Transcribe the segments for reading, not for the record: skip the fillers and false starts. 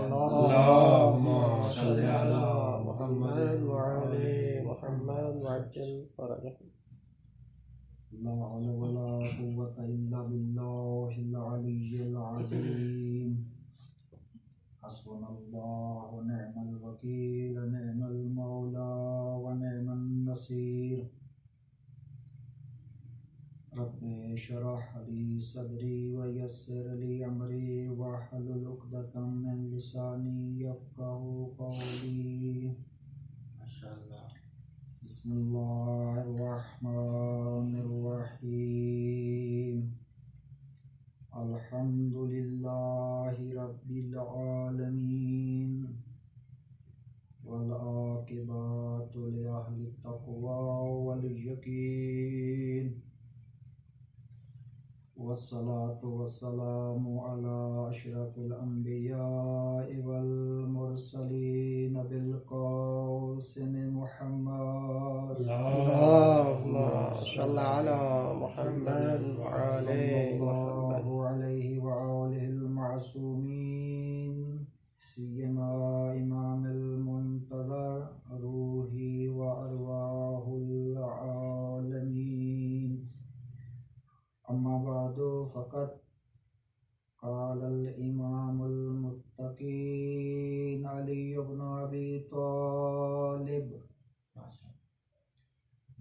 अल्लाहुम्मा सल्लि अला मुहम्मद व आले मुहम्मद वअज्जिल फरजहम। ला हौला वला कुव्वता इल्ला बिल्लाहिल अलिय्यिल अज़ीम। हस्बुनल्लाहु व नि'मल वकील नि'मल मौला व नि'मन नसीर। रब्बि इश्रह ली सदरी व यस्सिर ली अमरी वहलुल उक़दतम मिन लिसानी यफ़क़हू क़ौली। माशाअल्लाह। बिस्मिल्लाहिर्रहमानिर्रहीम। अल्हम्दुलिल्लाहि रब्बिल आलमीन वल आक़िबतु लि अहलित तक़वा वल यक़ीन। वस्सलातु वस्सलामु अला अशरफिल अंबिया'i वल मुरसलीन बिल क़ासिम मुहम्मद। अल्लाहुम्मा सल्लि अला मुहम्मद व आले सल्लल्लाहु अलैहि व आलिहिल मासूमीन सियमा इमामिल मुंतज़र रूही व अरवाहुल आलमीन। अम्मा बादु फ़क़द क़ालल इमामुल मुत्तक़ीन अली इब्न अबी तालिब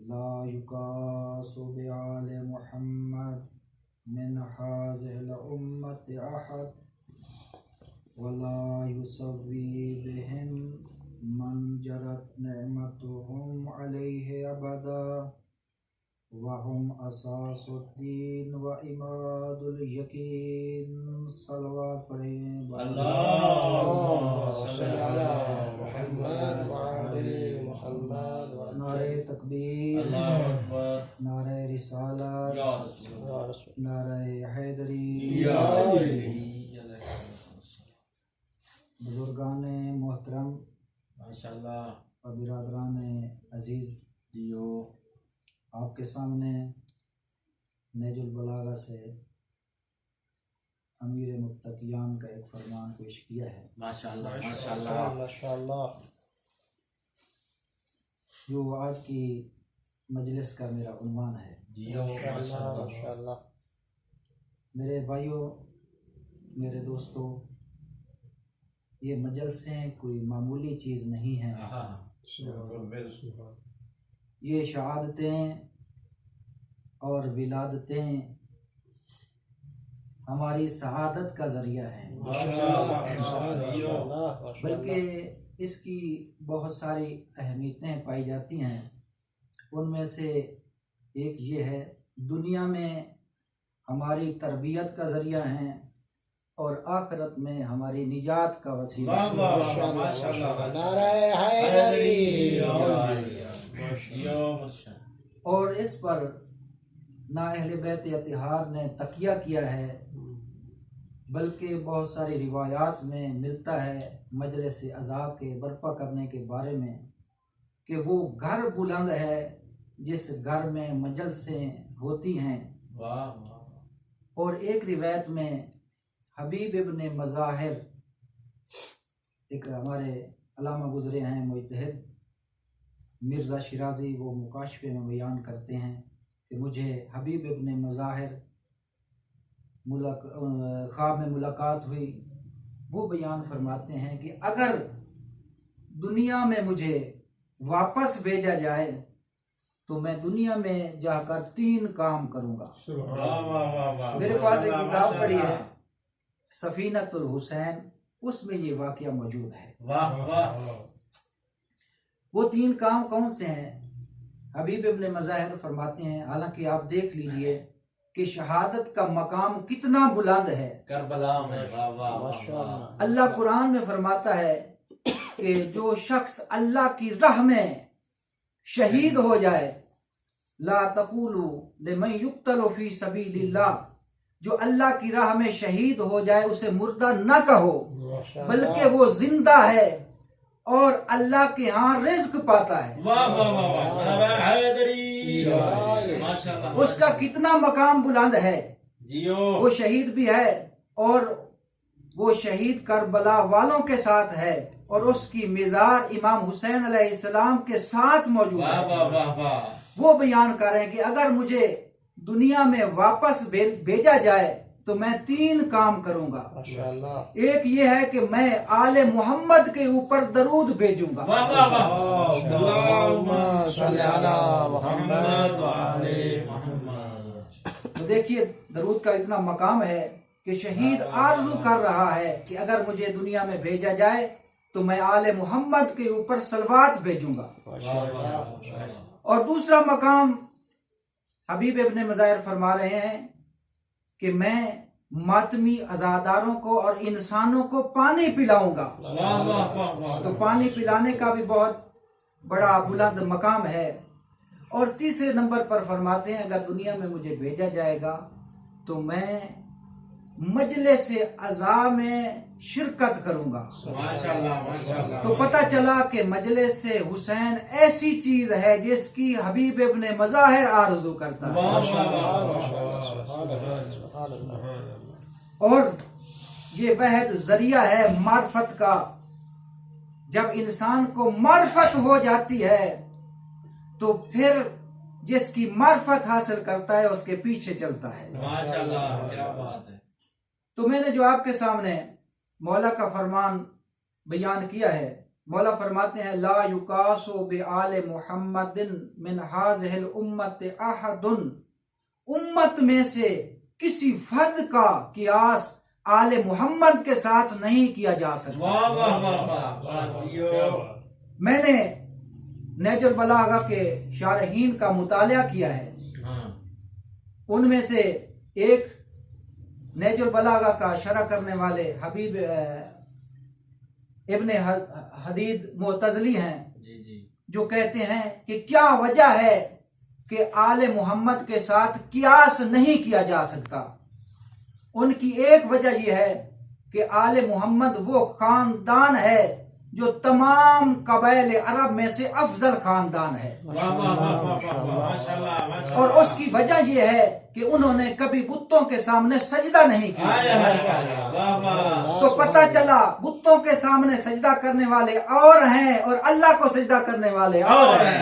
ला युकासु बिआले मुहम्मद मिन हाज़िहिल उम्मति अहद वला युसव्वी बिहिम मन जरत निअमतुहुम अलैहि अबदा वहुम असासुद्दीन व इमादुल यकीन। सलवात पढ़ें। अल्लाहुम्मा सल्लि अला मुहम्मद व आले मुहम्मद। नारे तकबीर, अल्लाहु अकबर। नारे रिसालत, या रसूल, नारे हैदरी, या अली। बुजुर्गाने मोहतरम माशाअल्लाह और बिरादराने अजीज जियो, आपके सामने नेजुल बलागा से अमीर मुत्तकियान का एक फरमान पेश किया है। माशाअल्लाह माशाअल्लाह माशाअल्लाह। जो आज की मजलिस का मेरा उन्वान है। माशाअल्लाह माशाअल्लाह। मेरे भाइयों, मेरे दोस्तों, ये मजलिसें कोई मामूली चीज़ नहीं है। ये शहादतें और विलादतें हमारी शहादत का ज़रिया है। बल्कि इसकी बहुत सारी अहमियतें पाई जाती हैं। उनमें से एक ये है, दुनिया में हमारी तरबियत का ज़रिया है और आखिरत में हमारी निजात का वसीला। और इस पर ना अहले बैत इत्तिहाद ने तकिया किया है, बल्कि बहुत सारी रिवायात में मिलता है मजलिस अज़ा के बर्पा करने के बारे में कि वो घर बुलंद है जिस घर में मजलिसें होती हैं। और एक रिवायत में हबीब इब्न मज़ाहिर, एक हमारे अल्लामा गुजरे हैं मुज्तहिद मिर्ज़ा शिराज़ी, वो मुकाशफे में बयान करते हैं कि मुझे हबीब इब्न मज़ाहिर ख्वाब में मुलाकात हुई। वो बयान फरमाते हैं कि अगर दुनिया में मुझे वापस भेजा जाए तो मैं दुनिया में जाकर 3 काम करूँगा। मेरे पास एक किताब पढ़ी है सफीनतुल हुसैन, उसमें ये वाक़या मौजूद है। वो 3 काम कौन से हैं? हबीब इब्न मज़ाहिर फरमाते हैं, हालांकि आप देख लीजिए कि शहादत का मकाम कितना बुलंद है करबला में। अल्लाह कुरान में फरमाता है कि जो शख्स अल्लाह की राह में शहीद हो जाए, ला तक़ूलू लिमन युक़्तलु फ़ी सबीलिल्लाह, जो अल्लाह की राह में शहीद हो जाए उसे मुर्दा न कहो, बल्कि वो जिंदा है और अल्लाह के यहाँ रिज़्क़ पाता है। उसका कितना मकाम बुलंद है। वो शहीद भी है और वो शहीद करबला वालों के साथ है और उसकी मिजार इमाम हुसैन अलैहिस्सलाम के साथ मौजूद वाह है। वाह वाह वाह। वो बयान कर रहे हैं कि अगर मुझे दुनिया में वापस भेजा जाए तो मैं 3 काम करूंगा। माशाअल्लाह। एक ये है कि मैं आले मोहम्मद के ऊपर दरूद भेजूंगा। वाह वाह वाह। अल्लाहुम्मा सल्ली अला मुहम्मद व आले मोहम्मद। तो देखिए दरूद का इतना मकाम है कि शहीद आरजू कर रहा है कि अगर मुझे दुनिया में भेजा जाए तो मैं आले मोहम्मद के ऊपर सलवात भेजूंगा। माशाअल्लाह। और दूसरा मकाम हबीब इब्ने मज़ाहिर फरमा रहे हैं कि मैं मातमी अज़ादारों को और इंसानों को पानी पिलाऊंगा। वाह वाह वाह वाह। तो पानी पिलाने का भी बहुत बड़ा बुलंद मकाम है। और तीसरे नंबर पर फरमाते हैं अगर दुनिया में मुझे भेजा जाएगा तो मैं मजलिस अज़ा में शिरकत करूंगा। माशाअल्लाह माशाअल्लाह। तो पता चला कि मजलिस हुसैन ऐसी चीज है जिसकी हबीब इब्ने मज़ाहिर आरज़ू करता है। वाह वाह वाह। और ये वहद जरिया है मार्फत का। जब इंसान को मार्फत हो जाती है तो फिर जिसकी मार्फत हासिल करता है उसके पीछे चलता है। माशाअल्लाह क्या बात है। तो मैंने जो आपके सामने मौला का फरमान बयान किया है, मौला फरमाते हैं ला युकासो बि आले मुहम्मदिन मिन हाज़िहिल उम्मत अहदुन। उम्मत में से किसी फर्द का कियास आले मोहम्मद के साथ नहीं किया जा सकता। वाह वाह वाह वाह। मैंने नहजुल बलागा के शारहीन का मुतालिया किया है। उनमें से एक नहजुल बलागा का शरह करने वाले हबीब इब्ने हदीद मुअतज़ली हैं, जी जी। जो कहते हैं कि क्या वजह है कि आले मोहम्मद के साथ कियास नहीं किया जा सकता। उनकी एक वजह यह है कि आले मोहम्मद वो खानदान है जो तमाम कबाइल अरब में से अफजल खानदान है। वाह वाह वाह वाह। माशाअल्लाह माशाअल्लाह। और उसकी वजह यह है कि उन्होंने कभी बुतों के सामने सजदा नहीं किया। वाह वाह। तो पता चला बुतों के सामने सजदा करने वाले और हैं और अल्लाह को सजदा करने वाले और हैं।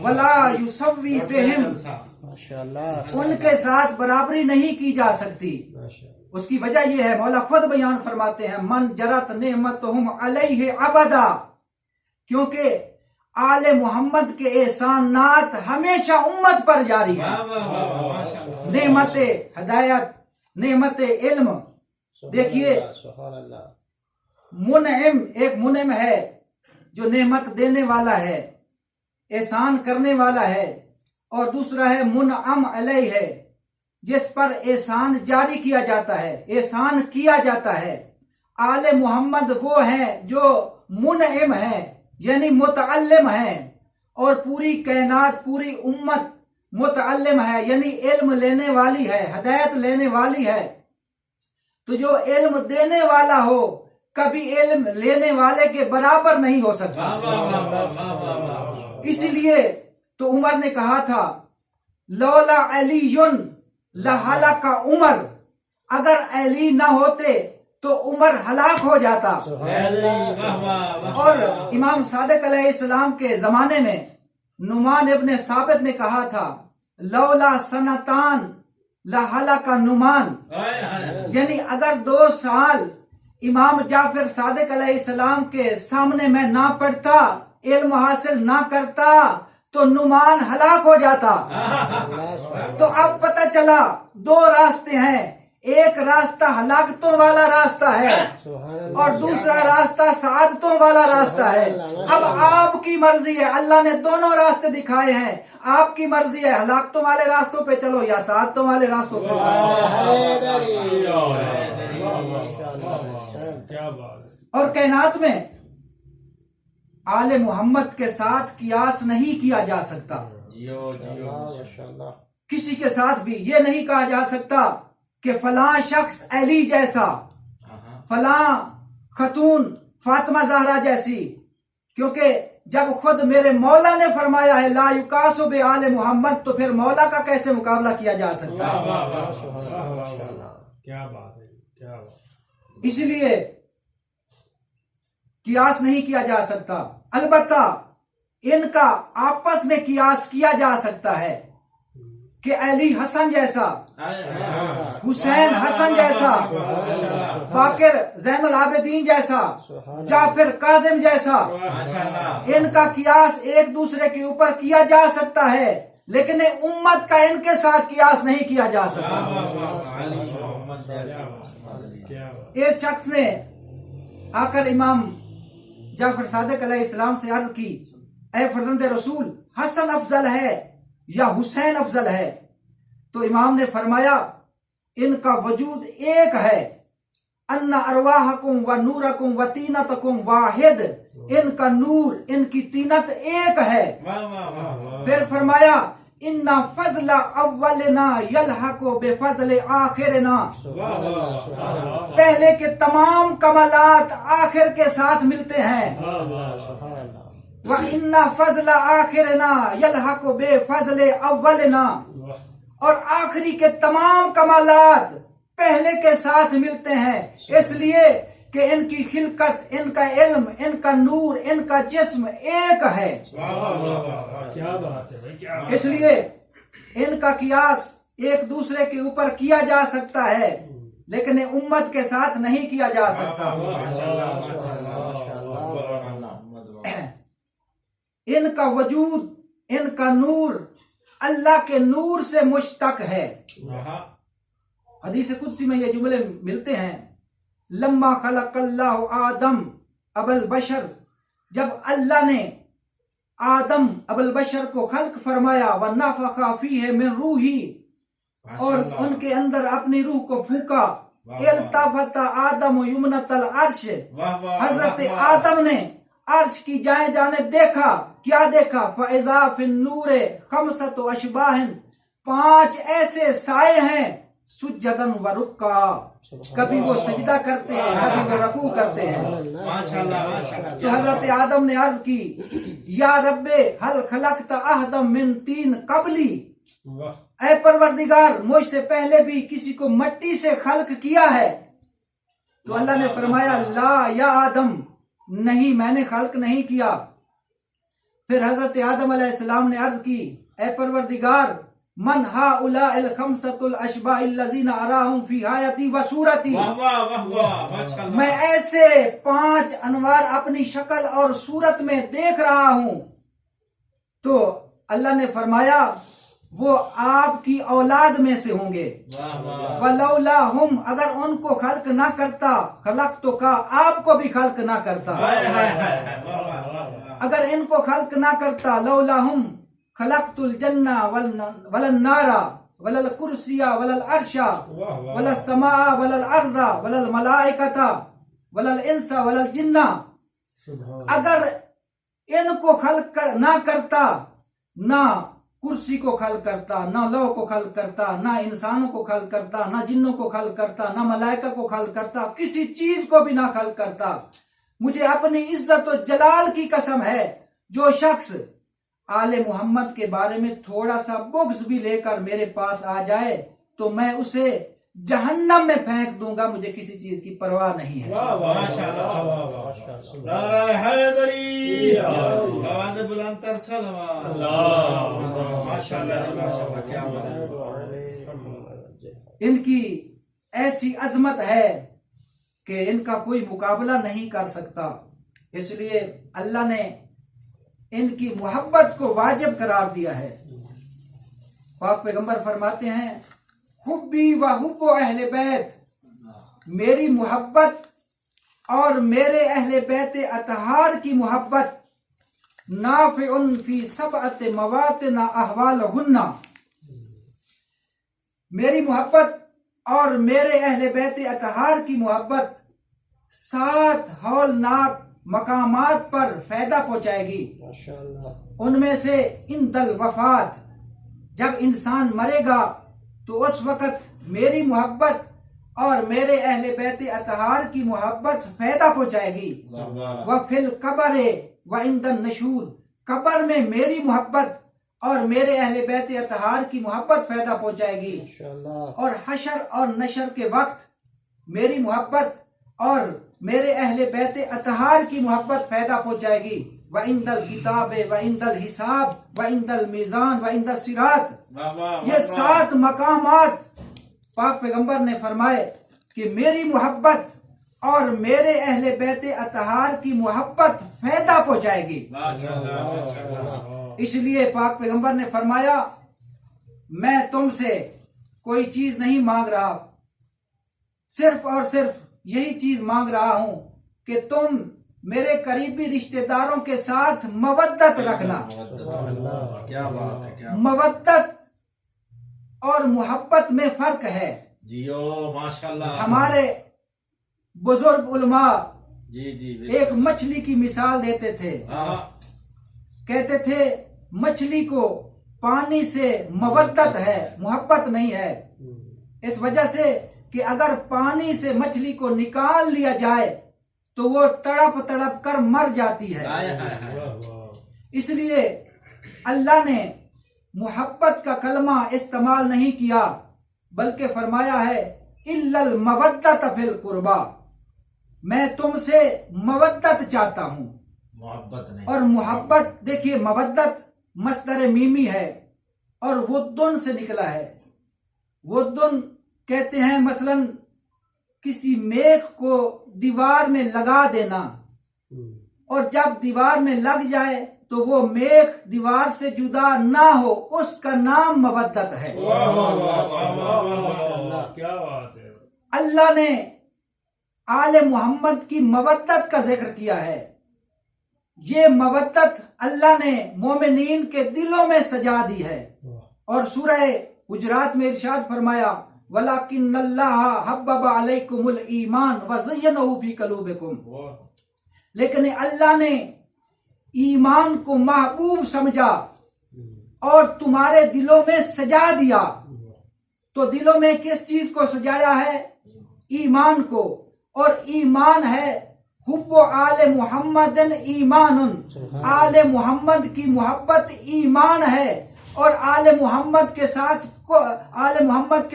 वला युसव्वी बिहिम। माशाअल्लाह। उनके साथ बराबरी नहीं की जा सकती। उसकी वजह यह है, मौला खुद बयान फरमाते हैं मन जरत नेमतहुम अलैहि अबदा। क्योंकि आले मोहम्मद के एहसानात हमेशा उम्मत पर जारी है। नेमत हिदायत, नेमत इल्म। देखिए मुनइम, एक मुनइम है जो नेमत देने वाला है, एहसान करने वाला है, और दूसरा है मुनअम अलैहि है जिस पर एहसान जारी किया जाता है, एहसान किया जाता है। आले मोहम्मद वो हैं जो मुनइम है यानी मुतअल्लिम है, और पूरी कायनात पूरी उम्मत मुतअल्लिम है यानी इल्म लेने वाली है, हिदायत लेने वाली है। तो जो इल्म देने वाला हो कभी इल्म लेने वाले के बराबर नहीं हो सकता। इसीलिए तो उमर ने कहा था लौला अलीयुन लहलका उमर। अगर अली ना होते तो उमर हलाक हो जाता। और इमाम सादिक अलैहिस्सलाम के जमाने में नुमान इब्ने साबित ने कहा था लौला सनतान लहलका नुमान। यानी अगर 2 साल इमाम जाफर सादिक अलैहिस्सलाम के सामने मैं ना पढ़ता, इल्म हासिल ना करता तो नुमान हलाक हो जाता। तो अब पता चला 2 रास्ते हैं, एक रास्ता हलाकतों वाला रास्ता है और दूसरा रास्ता सआदतों वाला रास्ता है। अब आपकी मर्जी है, अल्लाह ने दोनों रास्ते दिखाए हैं, आपकी मर्जी है हलाकतों वाले रास्तों पे चलो या सआदतों वाले रास्तों पे। और कायनात में आले मोहम्मद के साथ कियास नहीं किया जा सकता। किसी के साथ भी ये नहीं कहा जा सकता कि फलां शख्स अली जैसा, फलां खतून फातिमा ज़हरा जैसी, क्योंकि जब खुद मेरे मौला ने फरमाया है ला युकासु बे आले मोहम्मद, तो फिर मौला का कैसे मुकाबला किया जा सकता है? क्या बात है, क्या बात। इसलिए कियास नहीं किया जा सकता। अलबत्ता इनका आपस में कियास किया जा सकता है कि अली हसन जैसा, हुसैन हसन जैसा, बाकिर ज़ैनुल आबिदीन जैसा, जाफिर काजिम जैसा, इनका कियास एक दूसरे के ऊपर किया जा सकता है, लेकिन उम्मत का इनके साथ कियास नहीं किया जा सकता। एक शख्स ने आकर इमाम जाफर सादिक अलैहिस्सलाम से अर्ज की, ऐ फर्जंद रसूल, हसन अफजल है या हुसैन अफजल है? तो इमाम ने फरमाया इनका वजूद एक है, अन्ना अरवाहकुम व नूरकुम व तीनतकुम वाहिद, इनका नूर इनकी तीनत एक है। फिर फरमाया इन्ना फजला अव्वलना यलहकु बेफजले आखिरना, पहले के तमाम कमालात आखिर के साथ मिलते हैं। व इन्ना फजला आखिरना यलहकु बेफजले अव्वलना, और आखिरी के तमाम कमालात पहले के साथ मिलते हैं, इसलिए कि इनकी खिलकत, इनका इल्म, इनका नूर, इनका जिस्म एक है। क्या बात है भाई, क्या बात। इसलिए इनका कियास एक दूसरे के ऊपर किया जा सकता है, लेकिन उम्मत के साथ नहीं किया जा सकता। इनका वजूद, इनका नूर अल्लाह के नूर से मुश्तक है। हदीस कुदसी में ये जुमले मिलते हैं, लम्मा खलक़ल्लाहु आदम अबल बशर, जब अल्लाह ने आदम अबल बशर को खल्क फरमाया, व नफ़ख़ा फ़ीहि मिन रूही, और उनके अंदर अपनी रूह को फूका, इल्तफ़ता आदम युमनतल अर्श, हजरत आदम ने अर्श की जाए जानिब देखा। क्या देखा? फ़इज़ा फिन नूरे खमसतु अशबाहिन, 5 ऐसे साए हैं, सुज्जदन व रुक्का, कभी वो सजदा करते हैं, कभी वो रकू करते हैं। तो हजरत आदम ने अर्ज की, या रब्बे हल खलकता अहदम मिन तीन कबली, ऐ परवरदिगार, मुझसे पहले भी किसी को मट्टी से खल्क किया है? तो अल्लाह ने फरमाया ला या आदम, नहीं, मैंने खल्क नहीं किया। फिर हजरत आदम अलैहिस्सलाम ने अर्ज की, ऐ परवरदिगार, मन हाउलाइल खमसतुल अशबाइल्लज़ीना अराहुम फी हायती व सूरती, मैं ऐसे 5 अनवार अपनी शक्ल और सूरत में देख रहा हूं। तो अल्लाह ने फरमाया वो आपकी औलाद में से होंगे। वलौला हम, अगर उनको खल्क ना करता, खलक तो का, आपको भी खल्क ना करता। अगर इनको खल्क ना करता, लौला हम खलकतुल जन्ना वलन नारा वलल कुर्सिया वलल अर्शा वलल समा वलल अर्जा वलल मलाइकता वलल इंसा वलल जिन्ना, अगर इनको खल्क ना करता, ना कुर्सी को खल करता, ना लौह को खल करता, ना इंसानों को खल करता, ना जिन्नों को खल करता, ना मलाइका को खल करता, किसी चीज को भी ना खल करता, मुझे अपनी इज्जत और जलाल की कसम है, जो शख्स आले मोहम्मद के बारे में थोड़ा सा बुग़्ज़ भी लेकर मेरे पास आ जाए तो मैं उसे जहन्नम में फेंक दूंगा, मुझे किसी चीज की परवाह नहीं है। नारे हैदरी, आवाज़ बुलंद तर सलवात। माशाअल्लाह, माशाअल्लाह, क्या बात है। इनकी ऐसी अजमत है कि इनका कोई मुकाबला नहीं कर सकता, इसलिए अल्लाह ने इनकी मोहब्बत को वाजिब करार दिया है। पाक पैगंबर फरमाते हैं, हुब्बी व हुब्बु अहले बैत, मेरी मोहब्बत और मेरे अहले बैत अतहार की मोहब्बत, नाफ़िउन फी सबअत मवातिन अहवालहुन्ना, मेरी मोहब्बत और मेरे अहले बैत अतहार की मोहब्बत 7 हौलनाक मकामात पर फायदा पहुंचाएगी। उनमें से इंदल वफात, जब इंसान मरेगा तो उस वक़्त मेरी मोहब्बत और मेरे अहले बैत अतहार की मोहब्बत फायदा पहुंचाएगी। वह फिल कब्र व इंदन नशूर, कब्र में मेरी मोहब्बत और मेरे अहले बैत अतहार की मोहब्बत पैदा पहुंचाएगी। इंशाअल्लाह। और हशर और नशर के वक्त मेरी मोहब्बत और मेरे अहले बैत अतहार की मोहब्बत पैदा पहुंचाएगी। व इंदल किताब व इंदल हिसाब व इंदल मीज़ान व इंदल सिरात, ये 7 मकामात पाक पैगंबर ने फरमाए कि मेरी मोहब्बत और मेरे अहले बैत अतहार की मोहब्बत फायदा पहुंचाएगी। इसलिए पाक पैगंबर ने फरमाया, मैं तुमसे कोई चीज नहीं मांग रहा, सिर्फ और सिर्फ यही चीज मांग रहा हूं कि तुम मेरे करीबी रिश्तेदारों के साथ मवद्दत रखना। क्या बात है, क्या मवद्दत और मोहब्बत में फर्क है। जियो माशाल्लाह। हमारे बुजुर्ग उलमा जी जी एक मछली की मिसाल देते थे। कहते थे मछली को पानी से मवद्दत है, मोहब्बत नहीं है। इस वजह से कि अगर पानी से मछली को निकाल लिया जाए तो वो तड़प तड़प कर मर जाती है। इसलिए अल्लाह ने मोहब्बत का कलमा इस्तेमाल नहीं किया, बल्कि फरमाया है इल्लल मवद्दत फिल कुर्बा, मैं तुमसे मवद्दत चाहता हूं, मोहब्बत नहीं। और मोहब्बत देखिए, मवद्दत मस्दर मीमी है और वुद्दुन से निकला है। वुद्दुन कहते हैं मसलन किसी मेख को दीवार में लगा देना, और जब दीवार में लग जाए तो वो मेख दीवार से जुदा ना हो, उसका नाम मवद्दत है। क्या बात है। अल्लाह ने आले मोहम्मद की मवद्दत का जिक्र किया है। ये मवद्दत अल्लाह ने मोमिनीन के दिलों में सजा दी है। और सूरह हुजरात में इरशाद फरमाया, वलाकिन्नल्लाह हब्बबा अलैकुमुल ईमान व ज़य्यनहु फी क़ुलूबिकुम, लेकिन अल्लाह ने ईमान को महबूब समझा और तुम्हारे दिलों में सजा दिया। तो दिलों में किस चीज को सजाया है? ईमान को। और ईमान है हुब्बु आले मुहम्मदन ईमानुन, आले मोहम्मद की मोहब्बत ईमान है। और आले मोहम्मद के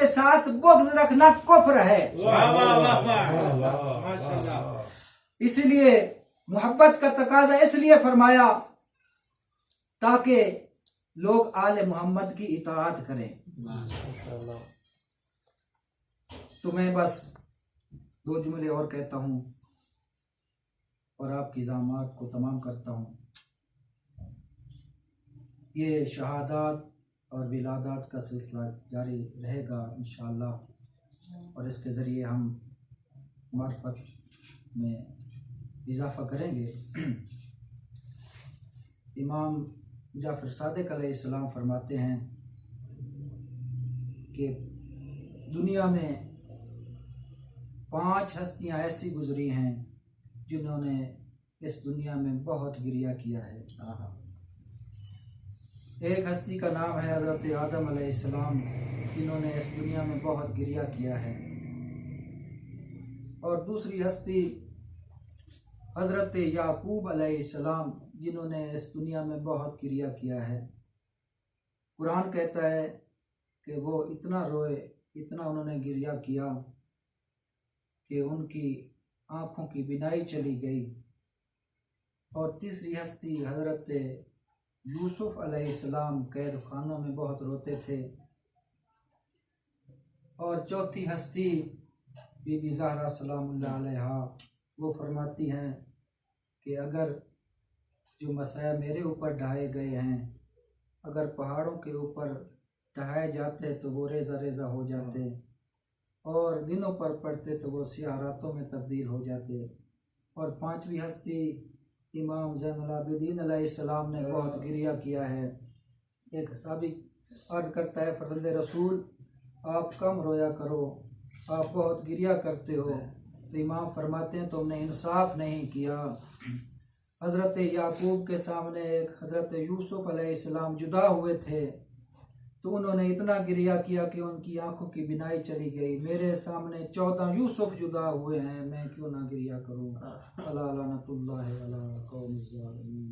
साथ बुग़्ज़ रखना कुफ्र है। इसलिए मोहब्बत का तकाजा इसलिए फरमाया ताकि लोग आले मोहम्मद की इताअत करें। तो मैं बस 2 जुमले और कहता हूं और आपकी ज़ामात को तमाम करता हूं। ये शहादात और विलादात का सिलसिला जारी रहेगा इंशाअल्लाह, और इसके ज़रिए हम मार्फत में इजाफ़ा करेंगे। इमाम जाफ़र सादिक अलैहिस्सलाम फरमाते हैं कि दुनिया में 5 हस्तियां ऐसी गुजरी हैं जिन्होंने इस दुनिया में बहुत गिरिया किया है। एक हस्ती का नाम है हज़रत आदम अलैहिस्सलाम, जिन्होंने इस दुनिया में बहुत गिरिया किया है। और दूसरी हस्ती हज़रत याकूब अलैहिस्सलाम, जिन्होंने इस दुनिया में बहुत गिरिया किया है। कुरान कहता है कि वो इतना रोए, इतना उन्होंने गिरिया किया कि उनकी आँखों की बिनाई चली गई। और तीसरी हस्ती हज़रत यूसुफ अलैहिस्सलाम कैद खानों में बहुत रोते थे। और चौथी हस्ती बीबी ज़हरा सलामुल्लाह अलैहा, वो फरमाती हैं कि अगर जो मसाया मेरे ऊपर ढाए गए हैं, अगर पहाड़ों के ऊपर ढहाए जाते तो वो रेज़ा रेज़ा हो जाते, और दिनों पर पड़ते तो वो सियाह रातों में तब्दील हो जाते। और पांचवी हस्ती इमाम ज़ैनुल आबिदीन अलैहिस्सलाम ने बहुत गिरिया किया है। एक सहाबी अर्ज़ करता है, फरज़ंदे रसूल आप कम रोया करो, आप बहुत गिरिया करते हो। तो इमाम फरमाते हैं तुमने इंसाफ नहीं किया। हज़रत याकूब के सामने एक हज़रत यूसुफ अलैहिस्सलाम जुदा हुए थे, तो उन्होंने इतना गिरिया किया कि उनकी आंखों की बिनाई चली गई। मेरे सामने 14 यूसुफ जुदा हुए हैं, मैं क्यों ना गिरिया करूं। अला लानतुल्लाह अला कौमिज़ ज़ालिमीन।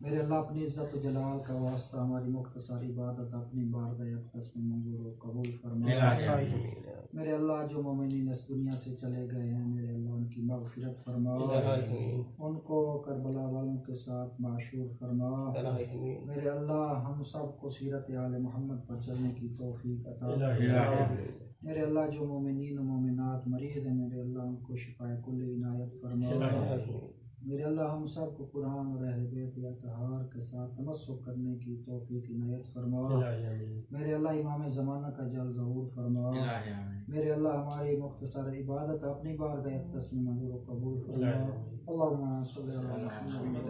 मेरे अल्लाह अपनी इज्जत व जलाल का वास्ता हमारी मुख्तसर इबादत अपनी बारगाह अक़दस में मंजूर व कबूल फरमा। मेरे अल्लाह जो मोमिनीन इस दुनिया से चले गए हैं, मेरे अल्लाह उनकी मग़फ़िरत फरमा, उनको करबला वालों के साथ माशूर फरमा। मेरे अल्लाह हम सब को सीरत आले मोहम्मद पर चलने की तौफीक अता फरमा। मेरे अल्लाह जो मोमिनीन व मोमिनात मरीज़ हैं, मेरे अल्लाह उनको शिफाए कुल्ली इनायत फरमा। मेरे अल्लाह हम सब को कुरान और अहले बैत या तहार के साथ तमस्सुक करने की तौफीक इनायत फरमा। मेरे अल्लाह इमाम ज़माना का जल ज़हूर फरमा। मेरे अल्लाह हमारी मुख्तसर इबादत अपनी बारगाह अक़दस में मंजूर व कबूल फरमा। अल्लाहुम्मा सल्लि अला मुहम्मद।